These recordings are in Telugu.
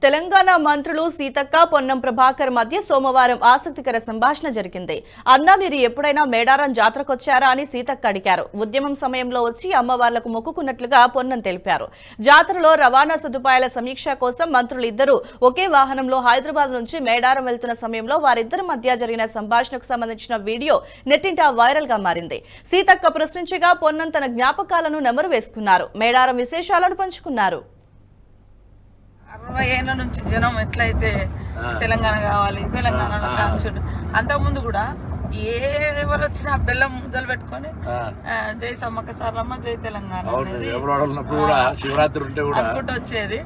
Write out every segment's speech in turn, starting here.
తెలంగాణ మంత్రులు సీతక్క పొన్నం ప్రభాకర్ మధ్య సోమవారం ఆసక్తికర సంభాషణ జరిగింది. అన్నా మీరు ఎప్పుడైనా మేడారం జాతరకొచ్చారా అని సీతక్క అడిగారు. ఉద్యమం సమయంలో వచ్చి అమ్మవార్లకు మొక్కుకున్నట్లుగా పొన్నం తెలిపారు. జాతరలో రవాణా సదుపాయాల సమీక్ష కోసం మంత్రులు ఇద్దరు ఒకే వాహనంలో హైదరాబాద్ నుంచి మేడారం వెళ్తున్న సమయంలో వారిద్దరి మధ్య జరిగిన సంభాషణకు సంబంధించిన వీడియో నెట్టింట వైరల్ గా మారింది. సీతక్క ప్రశ్నించగా పొన్నం తన జ్ఞాపకాలను నెమరు వేసుకున్నారు. మేడారం విశేషాలను పంచుకున్నారు. 60 ఏళ్ల నుంచి జనం ఎట్లయితే తెలంగాణ కావాలి తెలంగాణ అంతకుముందు కూడా ఎవరు వచ్చినా బెల్లం ముద్దలు పెట్టుకొని జై సమ్మక్క సారలమ్మ జై తెలంగాణ అనుకుంటూ వచ్చేది.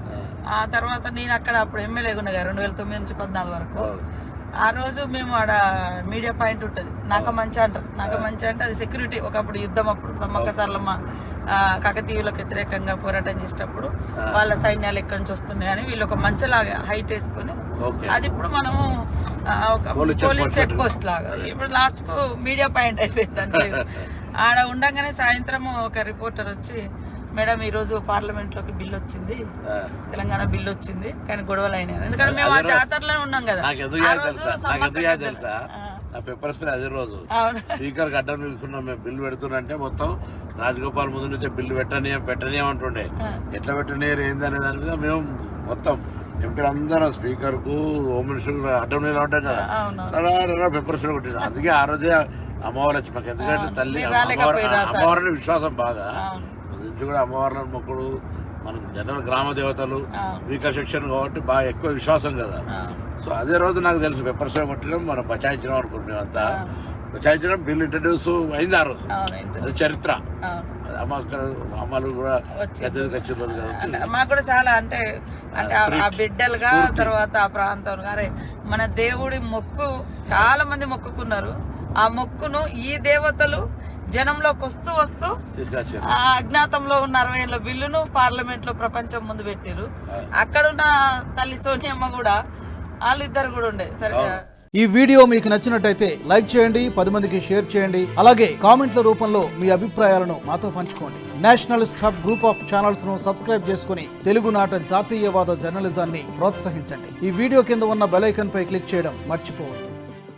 ఆ తర్వాత నేను అక్కడ అప్పుడు ఎమ్మెల్యే ఉన్నగా 2009 నుంచి 14 వరకు. ఆ రోజు మేము ఆడ మీడియా పాయింట్ ఉంటుంది, నాక మంచి అంటారు. నాక మంచి అంటే అది సెక్యూరిటీ. ఒకప్పుడు యుద్ధం అప్పుడు సమ్మక్క సారలమ్మ కాకతీయులకు వ్యతిరేకంగా పోరాటం చేసేటప్పుడు వాళ్ళ సైన్యాలు ఎక్కడి నుంచి వస్తున్నాయని వీళ్ళు ఒక మంచలాగా హైట్ వేసుకుని, అది ఇప్పుడు మనము ఒక పోలీస్ చెక్ పోస్ట్ లాగా ఇప్పుడు లాస్ట్ కు మీడియా పాయింట్ అయిపోయింది. ఆడ ఉండగానే సాయంత్రం ఒక రిపోర్టర్ వచ్చి, మేడం ఈ రోజు పార్లమెంట్ లోకి బిల్లు వచ్చింది, తెలంగాణ బిల్లు వచ్చింది, కానీ గొడవలు అయినాయి. ఎందుకంటే మేము ఆ జాతరలో ఉన్నాం కదా. పేపర్ అదే రోజు స్పీకర్ అడ్డం నిలుస్తున్నాం, మేము బిల్లు పెడుతున్నంటే మొత్తం రాజగోపాల్ ముందు నుంచి బిల్లు పెట్టనీయమంటుండే. ఎట్లా పెట్టనీయరు ఏందనే దాని మీద మేము మొత్తం ఎంపీలు అందరం స్పీకర్ కు హోమ్ మినిస్టర్ అడ్డం నిలబడ్డాం కదా. పేపర్ స్ప్రే కొట్టిన. అందుకే ఆ రోజే అమ్మవారు వచ్చి మాకు, ఎందుకంటే తల్లి అమ్మవారిని విశ్వాసం బాగా నుంచి కూడా అమ్మవార్లను మొక్కుడు, మన జనరల్ గ్రామ దేవతలు వీకర్ సెక్షన్ కాబట్టి బాగా ఎక్కువ విశ్వాసం కదా. సో అదే రోజు నాకు తెలుసు పెప్పర్ స్ప్రే కొట్టడం మనం బచాయించడం అనుకుంటున్నాం. అంతా బచాయించడం బిల్ ఇంట్రడ్యూస్ అయింది ఆ రోజు. అది చరిత్ర. అమ్మలు కూడా మాకు కూడా చాలా అంటే ఆ బిడ్డలుగా తర్వాత ఆ ప్రాంతం గారే మన దేవుడి మొక్కు చాలా మంది మొక్కుకున్నారు. ఆ మొక్కును ఈ దేవతలు జనంలోకి వస్తూ వస్తూ అజ్ఞాతంలో ఉన్న 60 ఏళ్ల బిల్లును పార్లమెంట్ లో ప్రపంచం ముందు పెట్టారు. అక్కడున్న తల్లి సోనియమ్మ కూడా వాళ్ళిద్దరు కూడా ఉండే. సరే, ఈ వీడియో మీకు నచ్చినట్టయితే లైక్ చేయండి, 10 మందికి షేర్ చేయండి. అలాగే కామెంట్ల రూపంలో మీ అభిప్రాయాలను మాతో పంచుకోండి. Nationalist hub group of channels ను సబ్స్క్రైబ్ చేసుకుని తెలుగునాట జాతీయవాద జర్నలిజాన్ని ప్రోత్సహించండి. ఈ వీడియో కింద ఉన్న బెల్ ఐకాన్ పై క్లిక్ చేయడం మర్చిపోవద్దు.